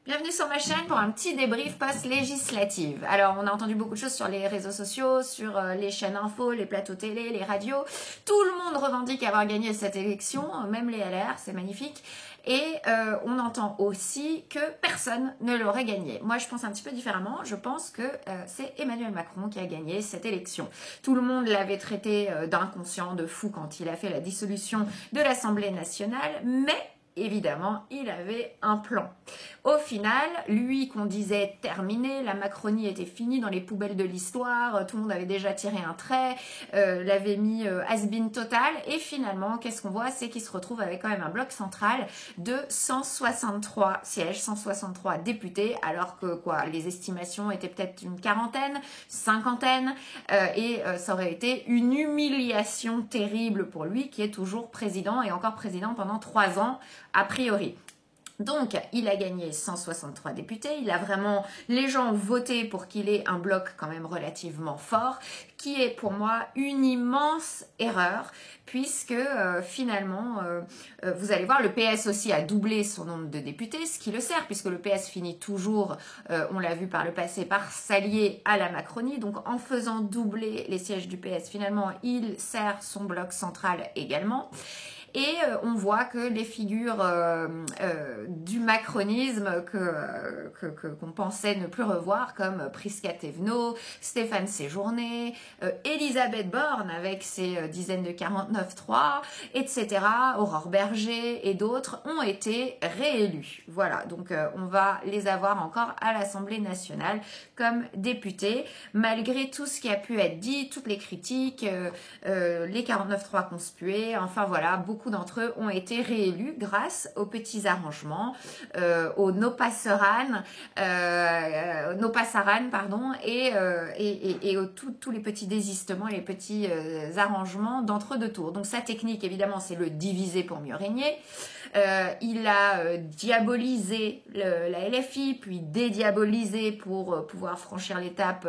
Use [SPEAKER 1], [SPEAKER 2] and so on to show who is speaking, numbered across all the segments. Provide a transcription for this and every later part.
[SPEAKER 1] Bienvenue sur ma chaîne pour un petit débrief post-législative. Alors, on a entendu beaucoup de choses sur les réseaux sociaux, sur les chaînes info, les plateaux télé, les radios. Tout le monde revendique avoir gagné cette élection, même les LR, c'est magnifique. Et on entend aussi que personne ne l'aurait gagné. Moi, je pense un petit peu différemment. Je pense que c'est Emmanuel Macron qui a gagné cette élection. Tout le monde l'avait traité d'inconscient, de fou quand il a fait la dissolution de l'Assemblée nationale, mais évidemment, il avait un plan. Au final, lui qu'on disait terminé, la Macronie était finie dans les poubelles de l'histoire, tout le monde avait déjà tiré un trait, l'avait mis has-been total, et finalement, qu'est-ce qu'on voit? C'est qu'il se retrouve avec quand même un bloc central de 163 sièges, 163 députés, alors que quoi, les estimations étaient peut-être une quarantaine, cinquantaine, et ça aurait été une humiliation terrible pour lui, qui est toujours président, et encore président pendant 3 ans, a priori. Donc, il a gagné 163 députés, les gens ont voté pour qu'il ait un bloc quand même relativement fort, qui est pour moi une immense erreur, puisque finalement, vous allez voir, le PS aussi a doublé son nombre de députés, ce qui le sert, puisque le PS finit toujours, on l'a vu par le passé, par s'allier à la Macronie, donc en faisant doubler les sièges du PS, finalement, il sert son bloc central également. Et on voit que les figures du macronisme qu'on pensait ne plus revoir, comme Prisca Thévenot, Stéphane Séjourné, Elisabeth Borne avec ses dizaines de 49.3, etc., Aurore Berger et d'autres, ont été réélus. Voilà, donc on va les avoir encore à l'Assemblée nationale comme députés, malgré tout ce qui a pu être dit, toutes les critiques, les 49.3 conspués, enfin voilà, beaucoup d'entre eux ont été réélus grâce aux petits arrangements, aux no passaran, pardon, et tous les petits désistements et les petits arrangements d'entre-deux tours. Donc sa technique, évidemment, c'est le diviser pour mieux régner. Il a diabolisé la LFI, puis dédiabolisé pour pouvoir franchir l'étape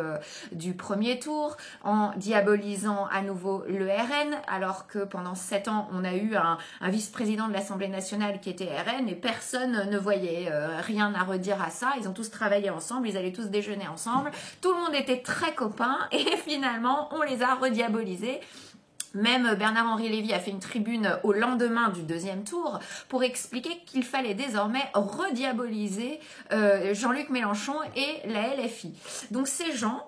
[SPEAKER 1] du premier tour, en diabolisant à nouveau le RN, alors que pendant 7 ans, on a eu un vice-président de l'Assemblée nationale qui était RN et personne ne voyait rien à redire à ça. Ils ont tous travaillé ensemble, ils allaient tous déjeuner ensemble, tout le monde était très copain et finalement, on les a rediabolisés. Même Bernard-Henri Lévy a fait une tribune au lendemain du deuxième tour pour expliquer qu'il fallait désormais rediaboliser Jean-Luc Mélenchon et la LFI. Donc ces gens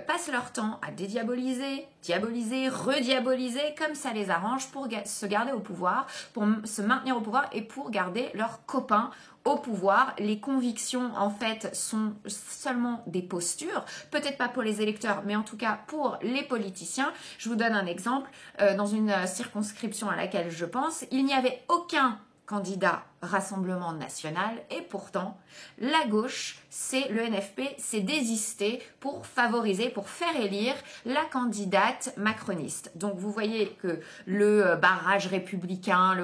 [SPEAKER 1] passent leur temps à dédiaboliser, diaboliser, rediaboliser, comme ça les arrange pour se garder au pouvoir, pour se maintenir au pouvoir et pour garder leurs copains au pouvoir. Les convictions, en fait, sont seulement des postures, peut-être pas pour les électeurs, mais en tout cas pour les politiciens. Je vous donne un exemple. Dans une circonscription à laquelle je pense, il n'y avait aucun candidat Rassemblement national et pourtant la gauche, le NFP, s'est désisté pour favoriser, pour faire élire la candidate macroniste. Donc vous voyez que le barrage républicain,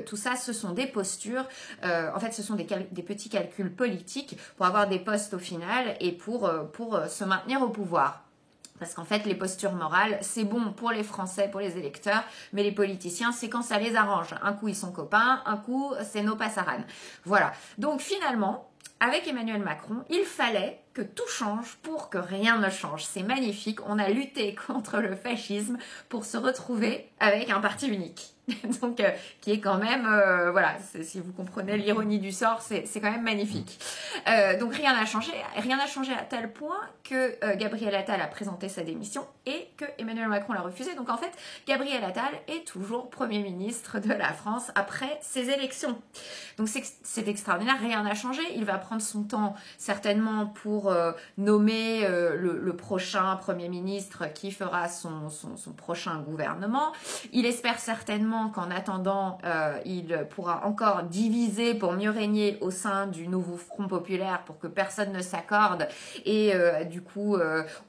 [SPEAKER 1] tout ça, ce sont des postures, en fait ce sont des petits calculs politiques pour avoir des postes au final et pour se maintenir au pouvoir. Parce qu'en fait, les postures morales, c'est bon pour les Français, pour les électeurs, mais les politiciens, c'est quand ça les arrange. Un coup, ils sont copains, un coup, c'est no passaran. Voilà. Donc finalement, avec Emmanuel Macron, il fallait que tout change pour que rien ne change. C'est magnifique. On a lutté contre le fascisme pour se retrouver avec un parti unique. Donc, qui est quand même, voilà, si vous comprenez l'ironie du sort, c'est quand même magnifique. Donc, rien n'a changé à tel point que Gabriel Attal a présenté sa démission et que Emmanuel Macron l'a refusé. Donc, en fait, Gabriel Attal est toujours Premier ministre de la France après ces élections. Donc, c'est extraordinaire, rien n'a changé. Il va prendre son temps, certainement, pour nommer le prochain Premier ministre qui fera son prochain gouvernement. Il espère certainement qu'en attendant, il pourra encore diviser pour mieux régner au sein du nouveau Front populaire pour que personne ne s'accorde et du coup,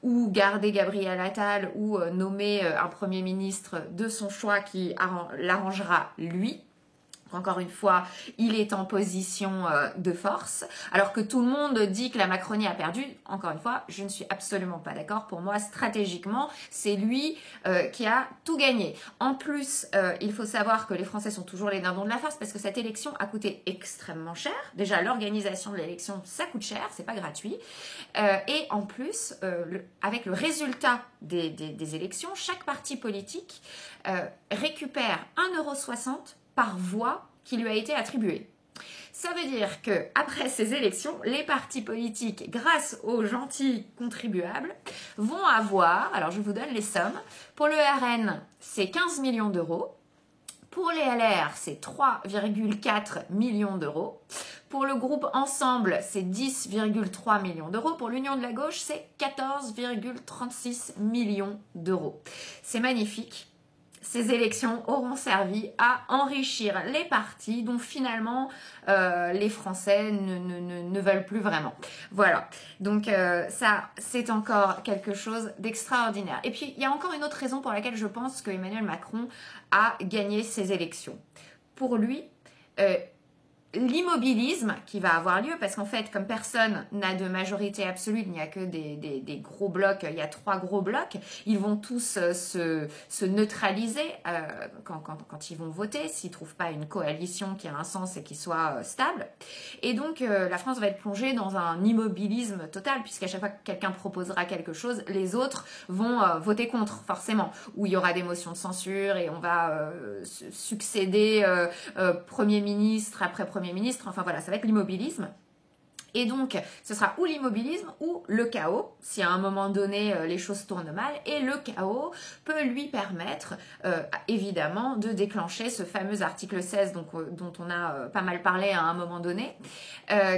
[SPEAKER 1] ou garder Gabriel Attal ou nommer un Premier ministre de son choix qui l'arrangera lui. Encore une fois, il est en position de force, alors que tout le monde dit que la Macronie a perdu. Encore une fois, je ne suis absolument pas d'accord. Pour moi, stratégiquement, c'est lui qui a tout gagné. En plus, il faut savoir que les Français sont toujours les dindons de la farce parce que cette élection a coûté extrêmement cher. Déjà, l'organisation de l'élection, ça coûte cher, c'est pas gratuit. Et en plus, avec le résultat des élections, chaque parti politique récupère 1,60 € par voix qui lui a été attribuée. Ça veut dire que après ces élections, les partis politiques, grâce aux gentils contribuables, vont avoir, alors je vous donne les sommes, pour le RN, c'est 15 millions d'euros, pour les LR, c'est 3,4 millions d'euros, pour le groupe Ensemble, c'est 10,3 millions d'euros, pour l'Union de la gauche, c'est 14,36 millions d'euros. C'est magnifique. Ces élections auront servi à enrichir les partis dont finalement les Français ne veulent plus vraiment. Voilà, donc ça c'est encore quelque chose d'extraordinaire. Et puis il y a encore une autre raison pour laquelle je pense que Emmanuel Macron a gagné ces élections. Pour lui, l'immobilisme qui va avoir lieu, parce qu'en fait, comme personne n'a de majorité absolue, il n'y a que des gros blocs, il y a 3 gros blocs, ils vont tous se neutraliser quand ils vont voter, s'ils ne trouvent pas une coalition qui a un sens et qui soit stable. Et donc, la France va être plongée dans un immobilisme total, puisqu'à chaque fois que quelqu'un proposera quelque chose, les autres vont voter contre, forcément, où il y aura des motions de censure et on va succéder Premier ministre après Premier ministre, enfin voilà, ça va être l'immobilisme. Et donc, ce sera ou l'immobilisme ou le chaos, si à un moment donné, les choses tournent mal. Et le chaos peut lui permettre, évidemment, de déclencher ce fameux article 16 dont on a pas mal parlé à un moment donné,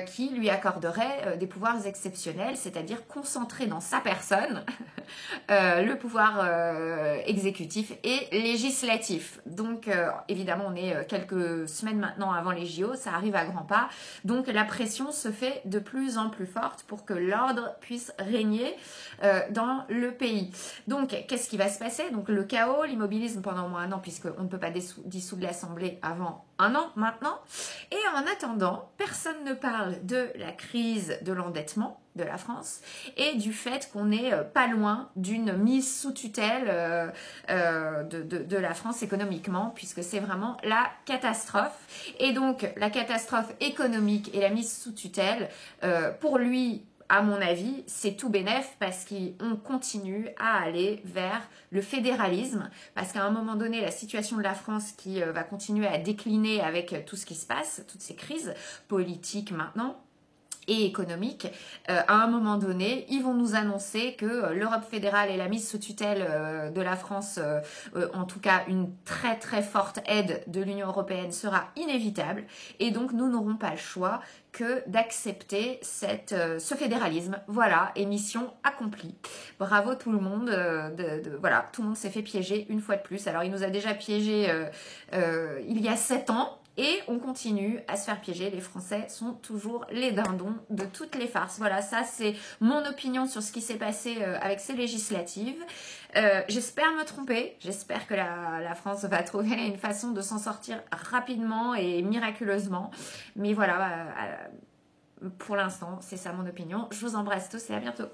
[SPEAKER 1] qui lui accorderait des pouvoirs exceptionnels, c'est-à-dire concentrer dans sa personne le pouvoir exécutif et législatif. Donc, évidemment, on est quelques semaines maintenant avant les JO, ça arrive à grands pas. Donc, la pression se fait de plus en plus forte pour que l'ordre puisse régner dans le pays. Donc, qu'est-ce qui va se passer? Donc, le chaos, l'immobilisme pendant au moins 1 an, puisqu'on ne peut pas dissoudre l'Assemblée avant 1 an maintenant. Et en attendant, personne ne parle de la crise de l'endettement de la France et du fait qu'on n'est pas loin d'une mise sous tutelle de la France économiquement, puisque c'est vraiment la catastrophe. Et donc la catastrophe économique et la mise sous tutelle, pour lui, à mon avis, c'est tout bénef parce qu'on continue à aller vers le fédéralisme, parce qu'à un moment donné, la situation de la France qui va continuer à décliner avec tout ce qui se passe, toutes ces crises politiques maintenant, et économique, à un moment donné, ils vont nous annoncer que l'Europe fédérale et la mise sous tutelle de la France, en tout cas une très très forte aide de l'Union européenne sera inévitable et donc nous n'aurons pas le choix que d'accepter ce fédéralisme. Voilà, et mission accomplie. Bravo tout le monde, voilà, tout le monde s'est fait piéger une fois de plus. Alors il nous a déjà piégé il y a 7 ans, et on continue à se faire piéger. Les Français sont toujours les dindons de toutes les farces. Voilà, ça c'est mon opinion sur ce qui s'est passé avec ces législatives. J'espère me tromper. J'espère que la France va trouver une façon de s'en sortir rapidement et miraculeusement. Mais voilà, pour l'instant, c'est ça mon opinion. Je vous embrasse tous et à bientôt.